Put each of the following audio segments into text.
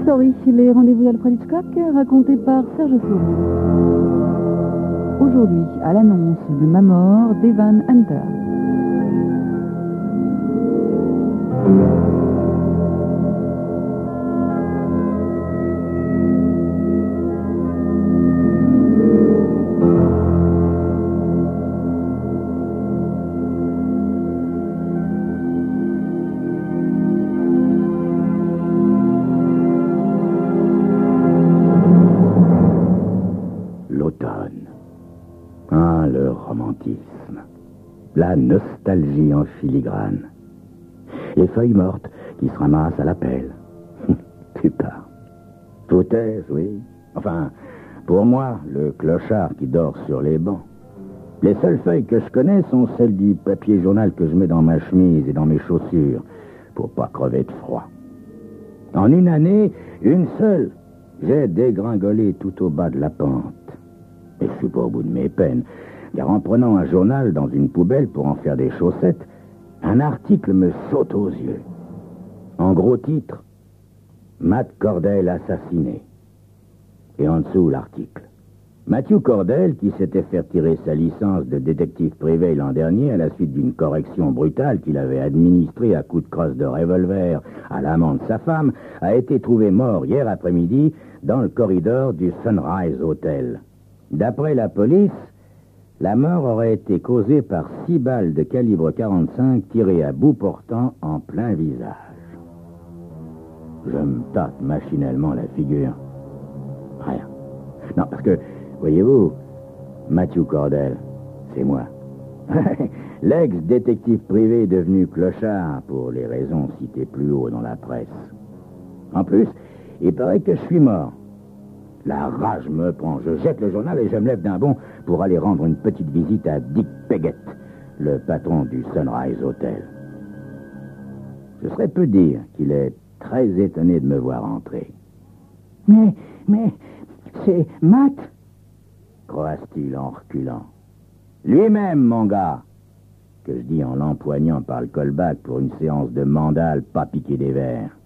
Story, les rendez-vous d'Alfred Hitchcock, racontés par Serge Souris. Aujourd'hui, à l'annonce de ma mort d'Evan Hunter. L'automne. Ah, le romantisme. La nostalgie en filigrane. Les feuilles mortes qui se ramassent à la pelle. Putain. Foutaise, oui. Enfin, pour moi, le clochard qui dort sur les bancs. Les seules feuilles que je connais sont celles du papier journal que je mets dans ma chemise et dans mes chaussures pour pas crever de froid. En une année, une seule, j'ai dégringolé tout au bas de la pente. Et je suis pas au bout de mes peines, car en prenant un journal dans une poubelle pour en faire des chaussettes, un article me saute aux yeux. En gros titre, Matt Cordell assassiné. Et en dessous, l'article. Matthew Cordell, qui s'était fait tirer sa licence de détective privé l'an dernier à la suite d'une correction brutale qu'il avait administrée à coups de crosse de revolver à l'amant de sa femme, a été trouvé mort hier après-midi dans le corridor du Sunrise Hotel. D'après la police, la mort aurait été causée par 6 balles de calibre 45 tirées à bout portant en plein visage. Je me tâte machinalement la figure. Rien. Non, parce que, voyez-vous, Matthew Cordell, c'est moi. L'ex-détective privé devenu clochard pour les raisons citées plus haut dans la presse. En plus, il paraît que je suis mort. La rage me prend. Je jette le journal et je me lève d'un bond pour aller rendre une petite visite à Dick Peggett, le patron du Sunrise Hotel. Ce serait peu dire qu'il est très étonné de me voir entrer. Mais, c'est Matt, croasse-t-il en reculant. Lui-même, mon gars, que je dis en l'empoignant par le callback pour une séance de mandale pas piqué des verres.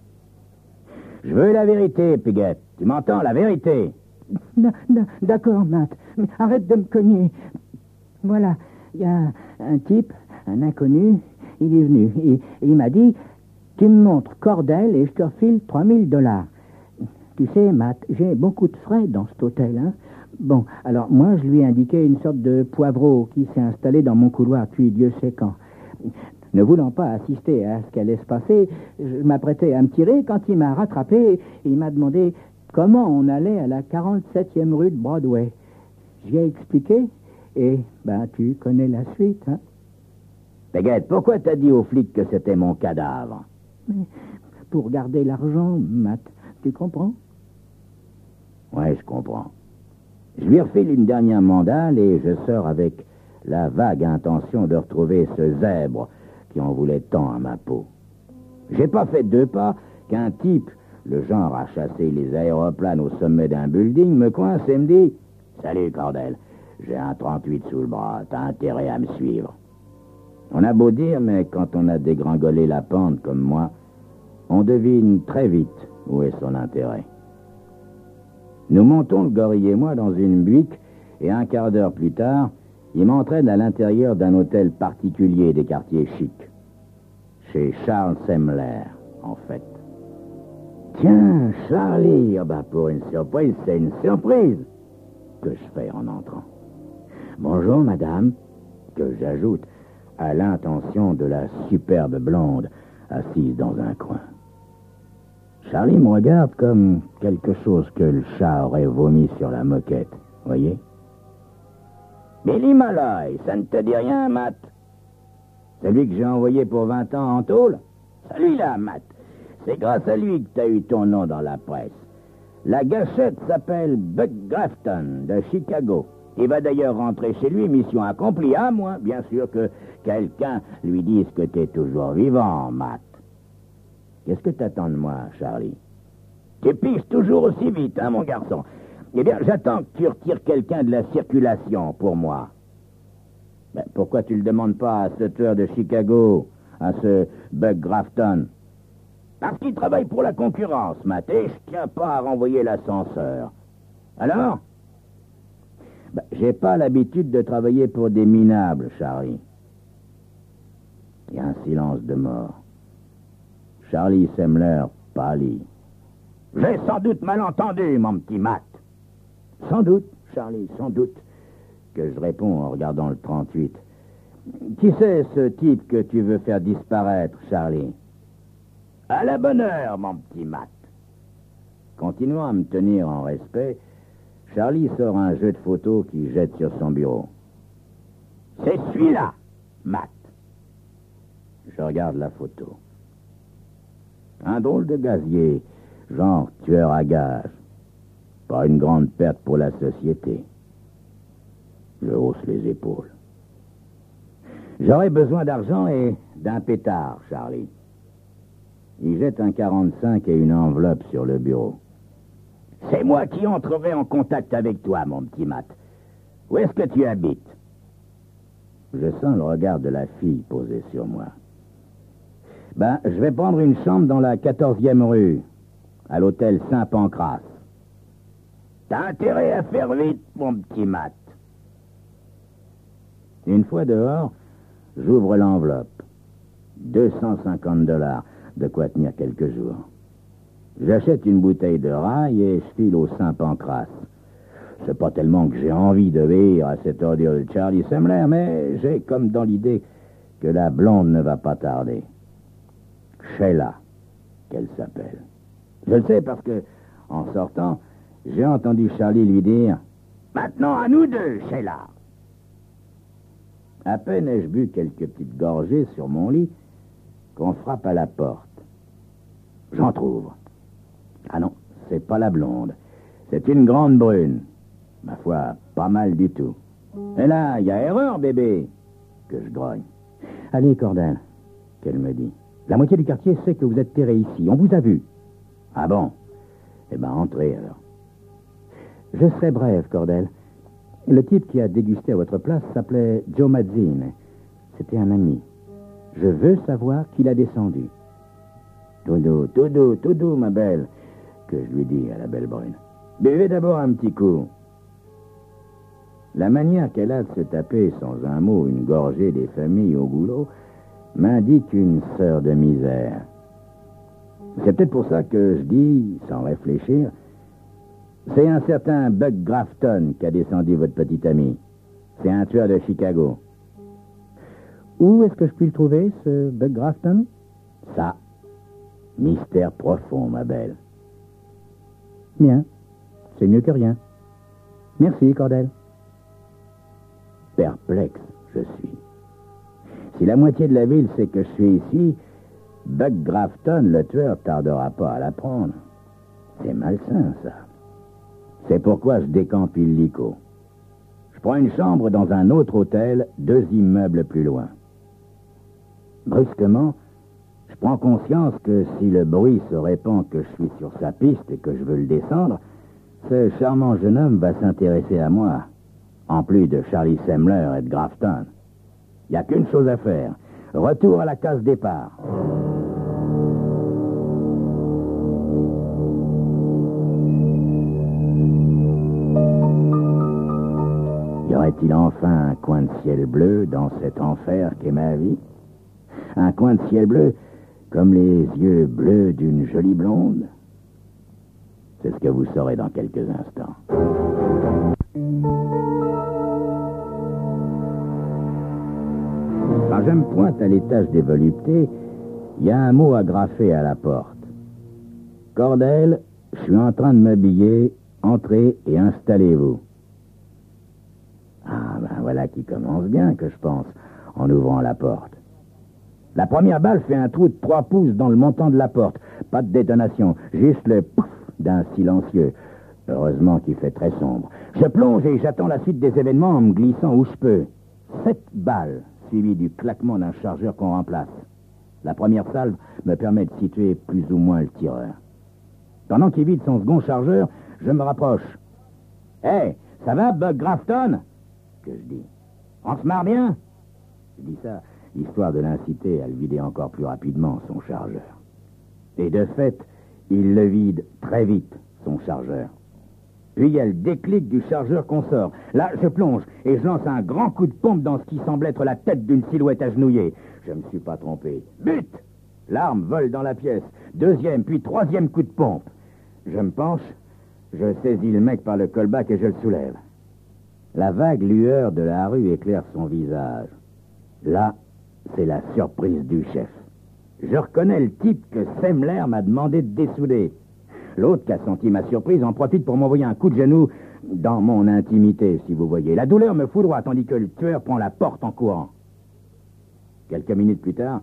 Je veux la vérité, Peggett. Tu m'entends, la vérité? D'accord, Matt, mais arrête de me cogner. Voilà, il y a un type, un inconnu, il est venu, et il m'a dit, tu me montres Cordell et je te refile $3000. Tu sais, Matt, j'ai beaucoup de frais dans cet hôtel, hein. Bon, alors moi, je lui ai indiqué une sorte de poivreau qui s'est installé dans mon couloir depuis Dieu sait quand. Ne voulant pas assister à ce qu'allait se passer, je m'apprêtais à me tirer quand il m'a rattrapé et il m'a demandé comment on allait à la 47e rue de Broadway. J'y ai expliqué et, tu connais la suite, hein. Peggett, pourquoi t'as dit aux flics que c'était mon cadavre? Mais pour garder l'argent, Matt, tu comprends? Ouais, je comprends. Je lui refile une dernière mandale et je sors avec la vague intention de retrouver ce zèbre qui en voulait tant à ma peau. J'ai pas fait 2 pas qu'un type, le genre à chasser les aéroplanes au sommet d'un building, me coince et me dit « Salut, Cordell, j'ai un 38 sous le bras, t'as intérêt à me suivre. » On a beau dire, mais quand on a dégringolé la pente comme moi, on devine très vite où est son intérêt. Nous montons, le gorille et moi, dans une buick, et un quart d'heure plus tard, il m'entraîne à l'intérieur d'un hôtel particulier des quartiers chics. Chez Charles Semler, en fait. Tiens, Charlie, pour une surprise, c'est une surprise que je fais en entrant. Bonjour, madame, que j'ajoute à l'intention de la superbe blonde assise dans un coin. Charlie me regarde comme quelque chose que le chat aurait vomi sur la moquette, voyez? Billy Malloy, ça ne te dit rien, Matt? Celui que j'ai envoyé pour 20 ans en tôle? Celui-là, Matt. C'est grâce à lui que t'as eu ton nom dans la presse. La gâchette s'appelle Buck Grafton, de Chicago. Il va d'ailleurs rentrer chez lui, mission accomplie, à moins, bien sûr, que quelqu'un lui dise que t'es toujours vivant, Matt. Qu'est-ce que t'attends de moi, Charlie? Tu piges toujours aussi vite, hein, mon garçon? Eh bien, j'attends que tu retires quelqu'un de la circulation pour moi. Pourquoi tu le demandes pas à ce tueur de Chicago, à ce Buck Grafton? Parce qu'il travaille pour la concurrence, Matt, et je tiens pas à renvoyer l'ascenseur. Alors? J'ai pas l'habitude de travailler pour des minables, Charlie. Il y a un silence de mort. Charlie Semler pâlit. J'ai sans doute mal entendu, mon petit Matt. Sans doute, Charlie, sans doute, que je réponds en regardant le 38. Qui c'est ce type que tu veux faire disparaître, Charlie? À la bonne heure, mon petit Matt. Continuant à me tenir en respect, Charlie sort un jeu de photos qu'il jette sur son bureau. C'est celui-là, Matt. Je regarde la photo. Un drôle de gazier, genre tueur à gage. Pas une grande perte pour la société. Je hausse les épaules. J'aurais besoin d'argent et d'un pétard, Charlie. Il jette un 45 et une enveloppe sur le bureau. C'est moi qui entrerai en contact avec toi, mon petit Matt. Où est-ce que tu habites? Je sens le regard de la fille posé sur moi. Je vais prendre une chambre dans la 14e rue, à l'hôtel Saint-Pancras. T'as intérêt à faire vite, mon petit Matt. Une fois dehors, j'ouvre l'enveloppe. $250, de quoi tenir quelques jours. J'achète une bouteille de rail et je file au Saint-Pancras. C'est pas tellement que j'ai envie d'obéir à cette ordure de Charlie Semler, mais j'ai comme dans l'idée que la blonde ne va pas tarder. Sheila, qu'elle s'appelle. Je le sais parce que, en sortant, j'ai entendu Charlie lui dire « Maintenant à nous deux, Sheila !» À peine ai-je bu quelques petites gorgées sur mon lit qu'on frappe à la porte. J'entr'ouvre. Ah non, c'est pas la blonde. C'est une grande brune. Ma foi, pas mal du tout. Et là, il y a erreur, bébé, que je grogne. Allez, Cordel, qu'elle me dit. La moitié du quartier sait que vous êtes terré ici. On vous a vu. Ah bon? Eh ben, entrez alors. Je serai brève, Cordel. Le type qui a dégusté à votre place s'appelait Joe Mazzine. C'était un ami. Je veux savoir qui l'a descendu. Tout doux, ma belle, que je lui dis à la belle brune. Buvez d'abord un petit coup. La manière qu'elle a de se taper sans un mot une gorgée des familles au goulot m'indique une sœur de misère. C'est peut-être pour ça que je dis, sans réfléchir, c'est un certain Buck Grafton qui a descendu votre petit ami. C'est un tueur de Chicago. Où est-ce que je puis le trouver, ce Buck Grafton? Ça, mystère profond, ma belle. Bien, c'est mieux que rien. Merci, Cordel. Perplexe, je suis. Si la moitié de la ville sait que je suis ici, Buck Grafton, le tueur, tardera pas à l'apprendre. C'est malsain, ça. C'est pourquoi je décampe illico. Je prends une chambre dans un autre hôtel, 2 immeubles plus loin. Brusquement, je prends conscience que si le bruit se répand que je suis sur sa piste et que je veux le descendre, ce charmant jeune homme va s'intéresser à moi, en plus de Charlie Semler et de Grafton. Il n'y a qu'une chose à faire. Retour à la case départ. Y aurait-il enfin un coin de ciel bleu dans cet enfer qu'est ma vie? Un coin de ciel bleu comme les yeux bleus d'une jolie blonde? C'est ce que vous saurez dans quelques instants. Quand je me pointe à l'étage des voluptés, il y a un mot agrafé à la porte. Cordel, je suis en train de m'habiller, entrez et installez-vous. Ah, voilà qui commence bien, que je pense, en ouvrant la porte. La première balle fait un trou de 3 pouces dans le montant de la porte. Pas de détonation, juste le pouf d'un silencieux. Heureusement qu'il fait très sombre. Je plonge et j'attends la suite des événements en me glissant où je peux. 7 balles, suivies du claquement d'un chargeur qu'on remplace. La première salve me permet de situer plus ou moins le tireur. Pendant qu'il vide son second chargeur, je me rapproche. « Hey, ça va, Buck Grafton ?» que je dis. « On se marre bien ?» Je dis ça, histoire de l'inciter à le vider encore plus rapidement, son chargeur. Et de fait, il le vide très vite, son chargeur. Puis il y a le déclic du chargeur qu'on sort. Là, je plonge et je lance un grand coup de pompe dans ce qui semble être la tête d'une silhouette agenouillée. Je me suis pas trompé. But! L'arme vole dans la pièce. Deuxième, puis troisième coup de pompe. Je me penche, je saisis le mec par le callback et je le soulève. La vague lueur de la rue éclaire son visage. Là, c'est la surprise du chef. Je reconnais le type que Semler m'a demandé de dessouder. L'autre qui a senti ma surprise en profite pour m'envoyer un coup de genou dans mon intimité, si vous voyez. La douleur me foudroie tandis que le tueur prend la porte en courant. Quelques minutes plus tard,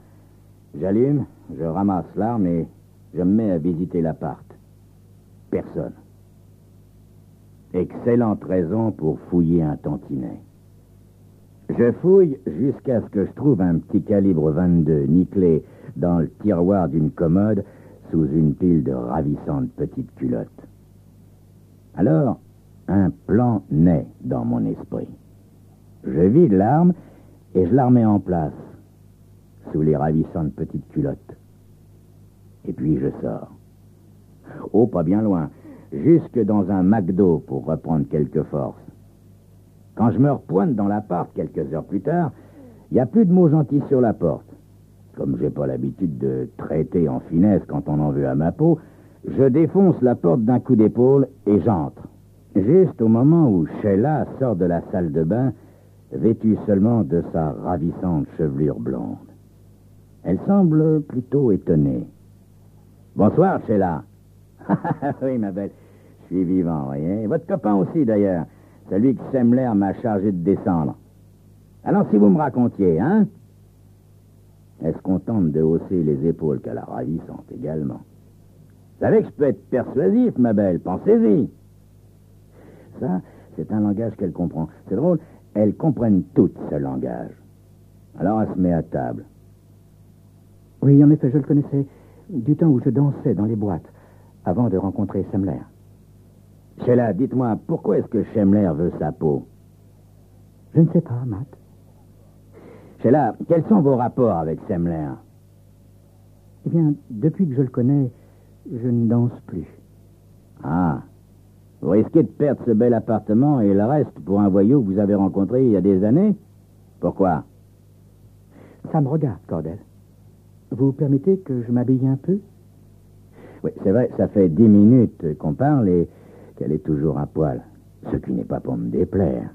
j'allume, je ramasse l'arme et je me mets à visiter l'appart. Personne. Excellente raison pour fouiller un tantinet. Je fouille jusqu'à ce que je trouve un petit calibre 22 nickelé dans le tiroir d'une commode sous une pile de ravissantes petites culottes. Alors, un plan naît dans mon esprit. Je vide l'arme et je la remets en place sous les ravissantes petites culottes. Et puis je sors. Oh, pas bien loin, jusque dans un McDo pour reprendre quelques forces. Quand je me repointe dans l'appart quelques heures plus tard, il n'y a plus de mots gentils sur la porte. Comme j'ai pas l'habitude de traiter en finesse quand on en veut à ma peau, je défonce la porte d'un coup d'épaule et j'entre. Juste au moment où Sheila sort de la salle de bain, vêtue seulement de sa ravissante chevelure blonde. Elle semble plutôt étonnée. « Bonsoir, Sheila. »« Oui, ma belle, je suis vivant, voyez. Votre copain aussi, d'ailleurs. Celui que Semler m'a chargé de descendre. Alors, si vous me racontiez, hein ?» Elle se contente de hausser les épaules qu'elle a ravissantes également. « Vous savez que je peux être persuasif, ma belle, pensez-y. » Ça, c'est un langage qu'elle comprend. C'est drôle, elles comprennent toutes ce langage. Alors elle se met à table. Oui, en effet, je le connaissais du temps où je dansais dans les boîtes, avant de rencontrer Semler. Sheila, dites-moi, pourquoi est-ce que Semler veut sa peau? Je ne sais pas, Matt. Sheila, quels sont vos rapports avec Semler? Eh bien, depuis que je le connais, je ne danse plus. Ah, vous risquez de perdre ce bel appartement et le reste pour un voyou que vous avez rencontré il y a des années? Pourquoi? Ça me regarde, Cordell. Vous permettez que je m'habille un peu? Oui, c'est vrai, ça fait 10 minutes qu'on parle et qu'elle est toujours à poil. Ce qui n'est pas pour me déplaire,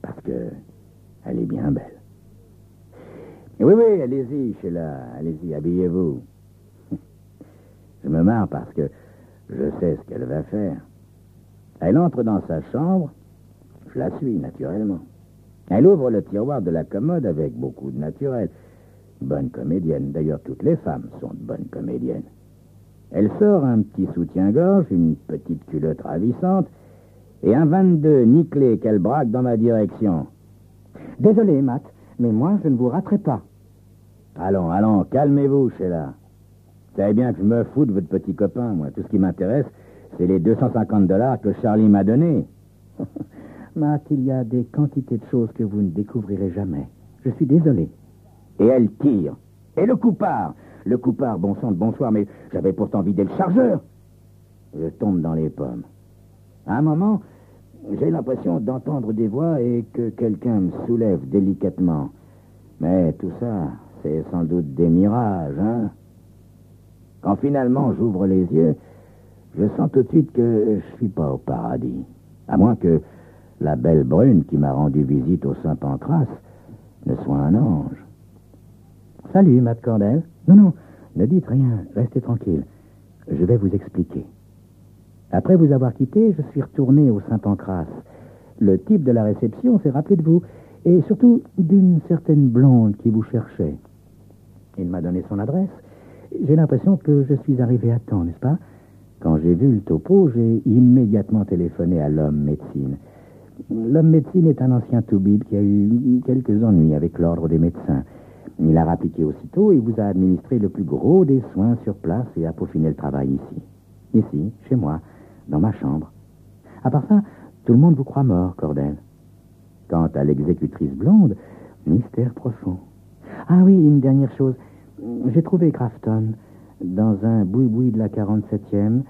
parce que elle est bien belle. Et oui, allez-y, Sheila, allez-y, habillez-vous. Je me marre parce que je sais ce qu'elle va faire. Elle entre dans sa chambre, je la suis, naturellement. Elle ouvre le tiroir de la commode avec beaucoup de naturel. Bonne comédienne, d'ailleurs toutes les femmes sont de bonnes comédiennes. Elle sort un petit soutien-gorge, une petite culotte ravissante, et un 22 nickelé qu'elle braque dans ma direction. Désolé, Matt, mais moi, je ne vous raterai pas. Allons, calmez-vous, Sheila. Vous savez bien que je me fous de votre petit copain, moi. Tout ce qui m'intéresse, c'est les $250 que Charlie m'a donnés. Matt, il y a des quantités de choses que vous ne découvrirez jamais. Je suis désolé. Et elle tire. Et le coupard, bon sang de bonsoir, mais j'avais pourtant vidé le chargeur. Je tombe dans les pommes. À un moment, j'ai l'impression d'entendre des voix et que quelqu'un me soulève délicatement. Mais tout ça, c'est sans doute des mirages, hein? Quand finalement j'ouvre les yeux, je sens tout de suite que je suis pas au paradis. À moins que la belle brune qui m'a rendu visite au Saint-Pancras ne soit un ange. Salut, Matt Cordell. Non, ne dites rien, restez tranquille. Je vais vous expliquer. Après vous avoir quitté, je suis retourné au Saint-Pancras. Le type de la réception s'est rappelé de vous, et surtout d'une certaine blonde qui vous cherchait. Il m'a donné son adresse. J'ai l'impression que je suis arrivé à temps, n'est-ce pas? Quand j'ai vu le topo, j'ai immédiatement téléphoné à l'homme médecine. L'homme médecine est un ancien toubib qui a eu quelques ennuis avec l'ordre des médecins. Il a rappliqué aussitôt et vous a administré le plus gros des soins sur place et a peaufiné le travail ici. Ici, chez moi, dans ma chambre. À part ça, tout le monde vous croit mort, Cordell. Quant à l'exécutrice blonde, mystère profond. Ah oui, une dernière chose. J'ai trouvé Grafton. dans un boui-boui de la 47e,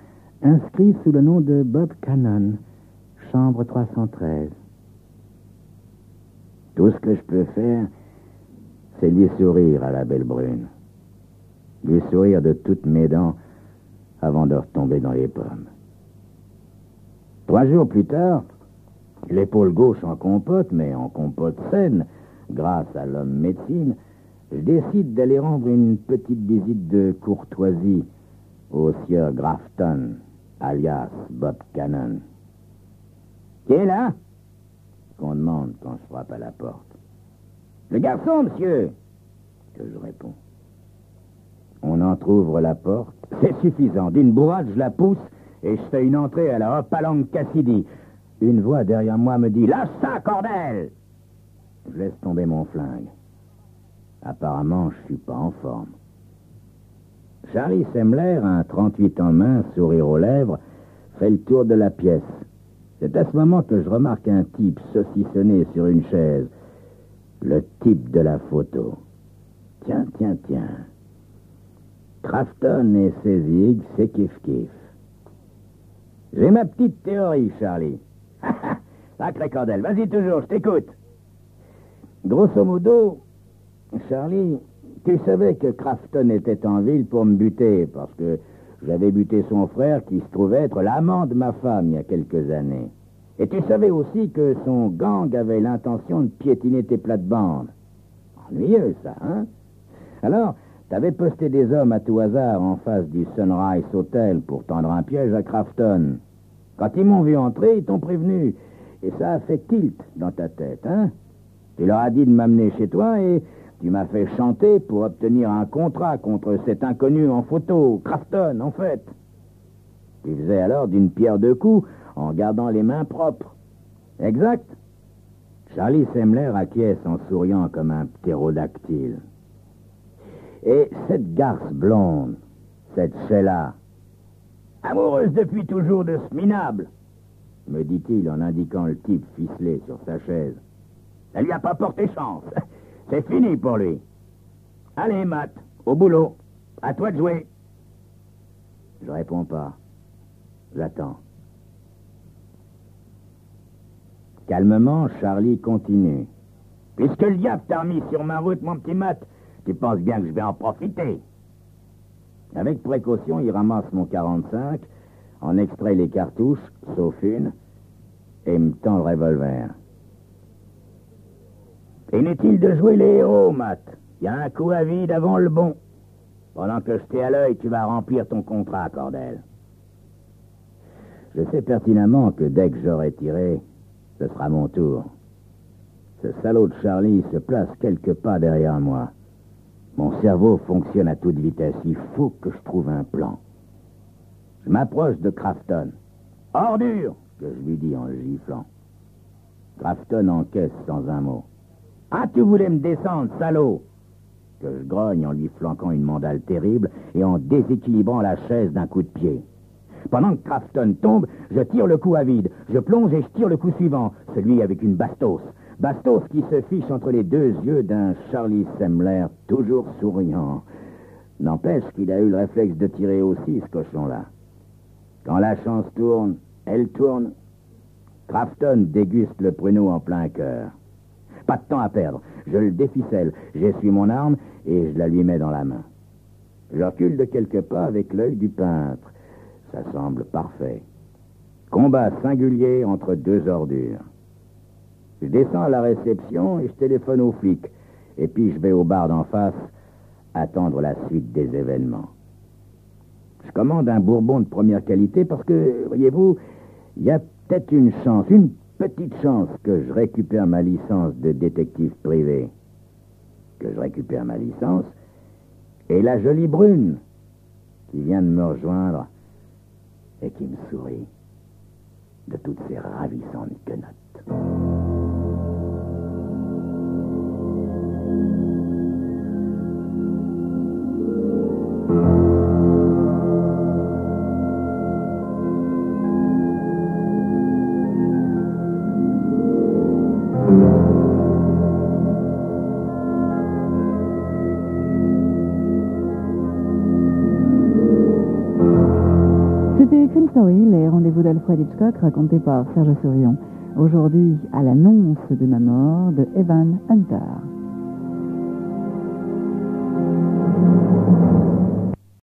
inscrit sous le nom de Bob Cannon, chambre 313. Tout ce que je peux faire, c'est lui sourire à la belle brune. Lui sourire de toutes mes dents avant de retomber dans les pommes. 3 jours plus tard, l'épaule gauche en compote, mais en compote saine, grâce à l'homme médecine, je décide d'aller rendre une petite visite de courtoisie au sieur Grafton, alias Bob Cannon. Qui est là? Qu'on demande quand je frappe à la porte. Le garçon, monsieur, que je réponds. On entr'ouvre la porte. C'est suffisant. D'une bourrade, je la pousse et je fais une entrée à la Hopalong Cassidy. Une voix derrière moi me dit « Lâche ça, Cordel !» Je laisse tomber mon flingue. Apparemment, je suis pas en forme. Charlie Semler, un 38 en main, sourire aux lèvres, fait le tour de la pièce. C'est à ce moment que je remarque un type saucissonné sur une chaise. Le type de la photo. Tiens. Crafton et ses zigs, c'est kiff-kiff. J'ai ma petite théorie, Charlie. Sacré Cordel, vas-y toujours, je t'écoute. Grosso modo, Charlie, tu savais que Crafton était en ville pour me buter, parce que j'avais buté son frère qui se trouvait être l'amant de ma femme il y a quelques années. Et tu savais aussi que son gang avait l'intention de piétiner tes plates-bandes. Ennuyeux, ça, hein? Alors, t'avais posté des hommes à tout hasard en face du Sunrise Hotel pour tendre un piège à Crafton. Quand ils m'ont vu entrer, ils t'ont prévenu. Et ça a fait tilt dans ta tête, hein? Tu leur as dit de m'amener chez toi et tu m'as fait chanter pour obtenir un contrat contre cet inconnu en photo, Crafton, en fait. Tu faisais alors d'une pierre deux coups en gardant les mains propres. Exact. Charlie Semler acquiesce en souriant comme un ptérodactyle. Et cette garce blonde, cette Sheila, amoureuse depuis toujours de ce minable, me dit-il en indiquant le type ficelé sur sa chaise. Ça lui a pas porté chance. C'est fini pour lui. Allez, Matt, au boulot. À toi de jouer. Je réponds pas. J'attends. Calmement, Charlie continue. Puisque le diable t'a remis sur ma route, mon petit Matt, tu penses bien que je vais en profiter. Avec précaution, il ramasse mon 45, en extrait les cartouches, sauf une, et me tend le revolver. Inutile de jouer les héros, Matt. Il y a un coup à vide avant le bon. Pendant que je t'ai à l'œil, tu vas remplir ton contrat, Cordel. Je sais pertinemment que dès que j'aurai tiré, ce sera mon tour. Ce salaud de Charlie se place quelques pas derrière moi. Mon cerveau fonctionne à toute vitesse. Il faut que je trouve un plan. Je m'approche de Crafton. « Ordure !» que je lui dis en le giflant. Crafton encaisse sans un mot. « Ah, tu voulais me descendre, salaud !» que je grogne en lui flanquant une mandale terrible et en déséquilibrant la chaise d'un coup de pied. Pendant que Crafton tombe, je tire le coup à vide. Je plonge et je tire le coup suivant, celui avec une bastos. Bastos qui se fiche entre les deux yeux d'un Charlie Semler, toujours souriant. N'empêche qu'il a eu le réflexe de tirer aussi, ce cochon-là. Quand la chance tourne, elle tourne. Crafton déguste le pruneau en plein cœur. Pas de temps à perdre. Je le déficelle, j'essuie mon arme et je la lui mets dans la main. Je recule de quelques pas avec l'œil du peintre. Ça semble parfait. Combat singulier entre deux ordures. Je descends à la réception et je téléphone aux flics. Et puis je vais au bar d'en face attendre la suite des événements. Je commande un bourbon de première qualité parce que, voyez-vous, il y a peut-être une petite chance que je récupère ma licence de détective privé. Que je récupère ma licence et la jolie brune qui vient de me rejoindre et qui me sourit de toutes ces ravissantes quenottes. C'était Crime Story, les rendez-vous d'Alfred Hitchcock racontés par Serge Sourion. Aujourd'hui, à l'annonce de ma mort de Evan Hunter.